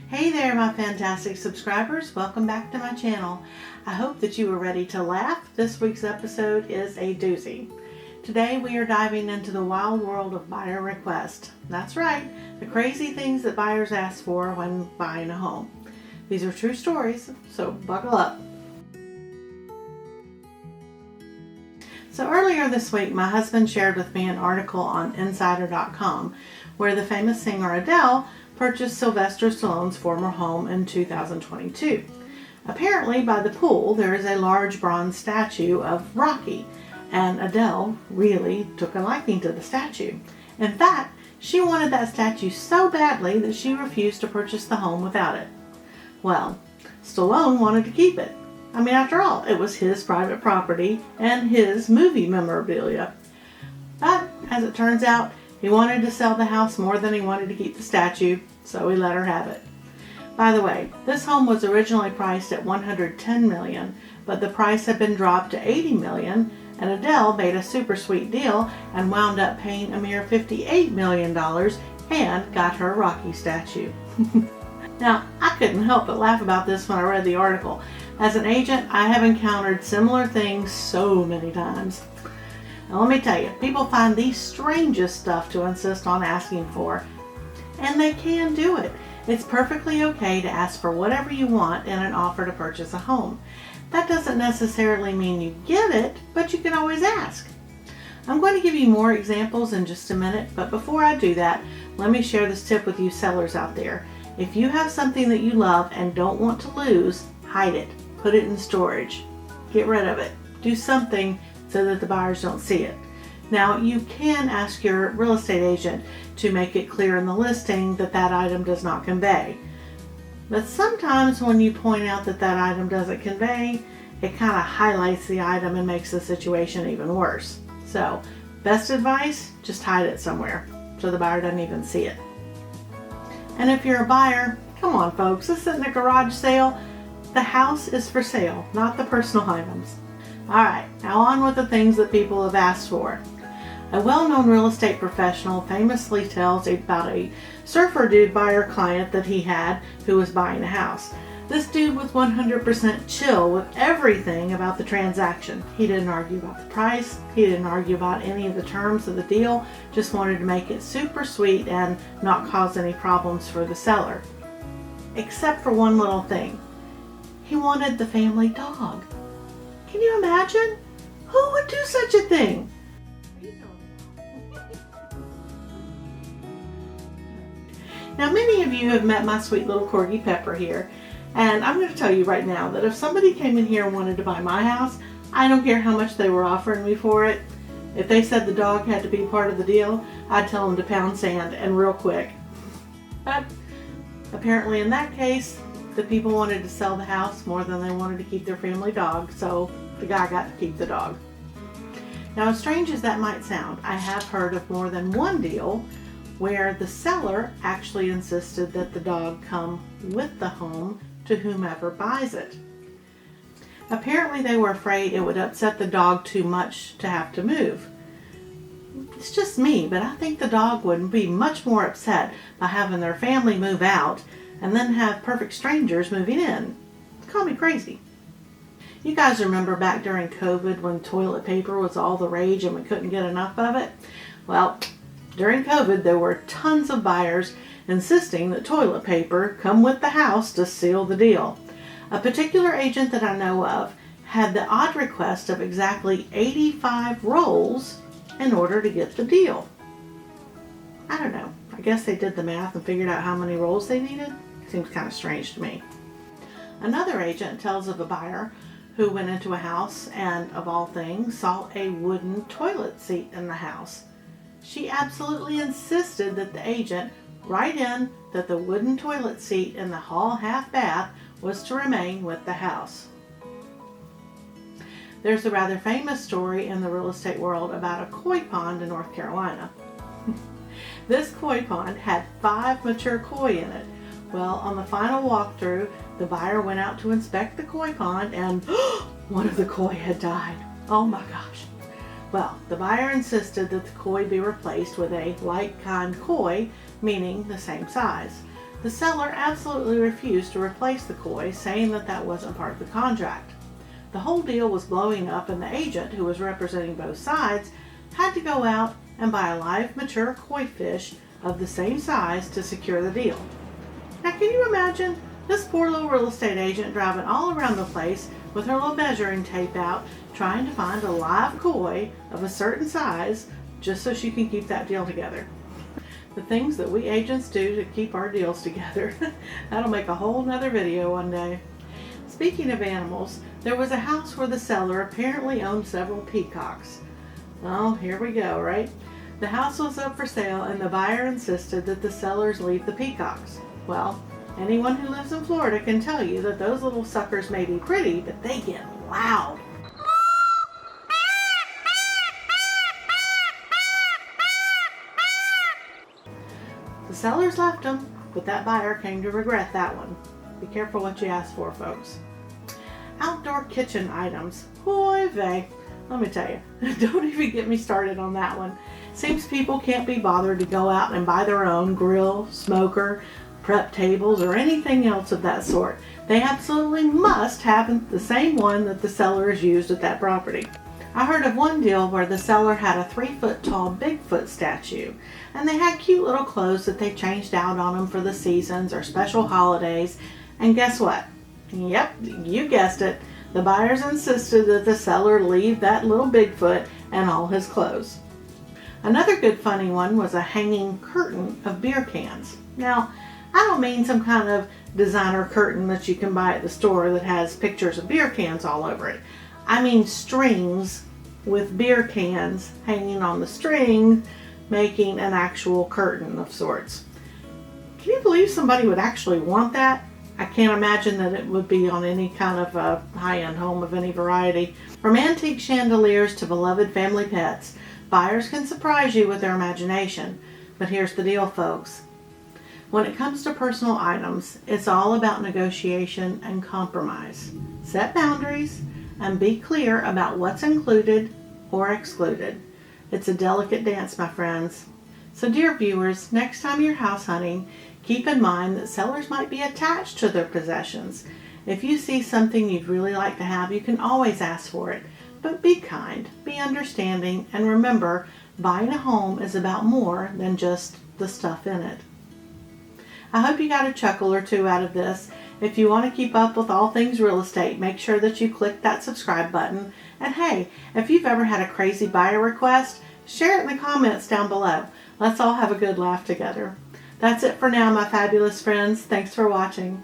Hey there, my fantastic subscribers. Welcome back to my channel. I hope that you are ready to laugh. This week's episode is a doozy. Today we are diving into the wild world of buyer request. That's right, the crazy things that buyers ask for when buying a home. These are true stories, so buckle up. So earlier this week, my husband shared with me an article on Insider.com where the famous singer Adele purchased Sylvester Stallone's former home in 2022. Apparently, by the pool, there is a large bronze statue of Rocky, and Adele really took a liking to the statue. In fact, she wanted that statue so badly that she refused to purchase the home without it. Well, Stalone wanted to keep it. I mean, after all, it was his private property and his movie memorabilia. But, as it turns out, he wanted to sell the house more than he wanted to keep the statue, so he let her have it. By the way, this home was originally priced at $110 million, but the price had been dropped to $80 million, and Adele made a super sweet deal and wound up paying a mere $58 million and got her Rocky statue. Now, I couldn't help but laugh about this when I read the article. As an agent, I have encountered similar things so many times. Now let me tell you, people find the strangest stuff to insist on asking for, and they can do it. It's perfectly okay to ask for whatever you want in an offer to purchase a home. That doesn't necessarily mean you get it, but you can always ask. I'm going to give you more examples in just a minute, but before I do that, let me share this tip with you sellers out there. If you have something that you love and don't want to lose, hide it. Put it in storage. Get rid of it. Do something so that the buyers don't see it. Now, you can ask your real estate agent to make it clear in the listing that that item does not convey. But sometimes when you point out that that item doesn't convey, it kind of highlights the item and makes the situation even worse. So, best advice, just hide it somewhere so the buyer doesn't even see it. And if you're a buyer, come on folks, this isn't a garage sale. The house is for sale, not the personal items. Alright, now on with the things that people have asked for. A well-known real estate professional famously tells about a surfer dude buyer client that he had who was buying a house. This dude was 100% chill with everything about the transaction. He didn't argue about the price, he didn't argue about any of the terms of the deal, just wanted to make it super sweet and not cause any problems for the seller. Except for one little thing. He wanted the family dog. Can you imagine? Who would do such a thing? Now, many of you have met my sweet little corgi Pepper here, and I'm going to tell you right now that if somebody came in here and wanted to buy my house, I don't care how much they were offering me for it. If they said the dog had to be part of the deal, I'd tell them to pound sand, and real quick. But apparently in that case, the people wanted to sell the house more than they wanted to keep their family dog, so the guy got to keep the dog. Now, as strange as that might sound, I have heard of more than one deal where the seller actually insisted that the dog come with the home to whomever buys it. Apparently they were afraid it would upset the dog too much to have to move. It's just me, but I think the dog would be much more upset by having their family move out and then have perfect strangers moving in. Call me crazy. You guys remember back during COVID when toilet paper was all the rage and we couldn't get enough of it? Well, during COVID there were tons of buyers insisting that toilet paper come with the house to seal the deal. A particular agent that I know of had the odd request of exactly 85 rolls in order to get the deal. I don't know. I guess they did the math and figured out how many rolls they needed. Seems kind of strange to me. Another agent tells of a buyer who went into a house and, of all things, saw a wooden toilet seat in the house. She absolutely insisted that the agent write in that the wooden toilet seat in the hall half bath was to remain with the house. There's a rather famous story in the real estate world about a koi pond in North Carolina. This koi pond had 5 mature koi in it. Well, on the final walkthrough, the buyer went out to inspect the koi pond and one of the koi had died. Oh my gosh. Well, the buyer insisted that the koi be replaced with a like kind koi, meaning the same size. The seller absolutely refused to replace the koi, saying that that wasn't part of the contract. The whole deal was blowing up, and the agent, who was representing both sides, had to go out and buy a live, mature koi fish of the same size to secure the deal. Now, can you imagine this poor little real estate agent driving all around the place with her little measuring tape out, trying to find a live koi of a certain size just so she can keep that deal together? The things that we agents do to keep our deals together. That'll make a whole nother video one day. Speaking of animals, there was a house where the seller apparently owned several peacocks. Well, here we go, right? The house was up for sale and the buyer insisted that the sellers leave the peacocks. Well, anyone who lives in Florida can tell you that those little suckers may be pretty, but they get loud. The sellers left them, but that buyer came to regret that one. Be careful what you ask for, folks. Outdoor kitchen items. Oy vey. Let me tell you, don't even get me started on that one. Seems people can't be bothered to go out and buy their own grill, smoker, prep tables, or anything else of that sort. They absolutely must have the same one that the seller has used at that property. I heard of one deal where the seller had a 3-foot tall Bigfoot statue, and they had cute little clothes that they changed out on them for the seasons or special holidays. And guess what? Yep, you guessed it. The buyers insisted that the seller leave that little Bigfoot and all his clothes. Another good funny one was a hanging curtain of beer cans. Now, I don't mean some kind of designer curtain that you can buy at the store that has pictures of beer cans all over it. I mean strings with beer cans hanging on the string, making an actual curtain of sorts. Can you believe somebody would actually want that? I can't imagine that it would be on any kind of a high-end home of any variety. From antique chandeliers to beloved family pets, buyers can surprise you with their imagination. But here's the deal, folks. When it comes to personal items, it's all about negotiation and compromise. Set boundaries and be clear about what's included or excluded. It's a delicate dance, my friends. So dear viewers, next time you're house hunting, keep in mind that sellers might be attached to their possessions. If you see something you'd really like to have, you can always ask for it. But be kind, be understanding, and remember, buying a home is about more than just the stuff in it. I hope you got a chuckle or two out of this. If you want to keep up with all things real estate, make sure that you click that subscribe button. And hey, if you've ever had a crazy buyer request, share it in the comments down below. Let's all have a good laugh together. That's it for now, my fabulous friends. Thanks for watching.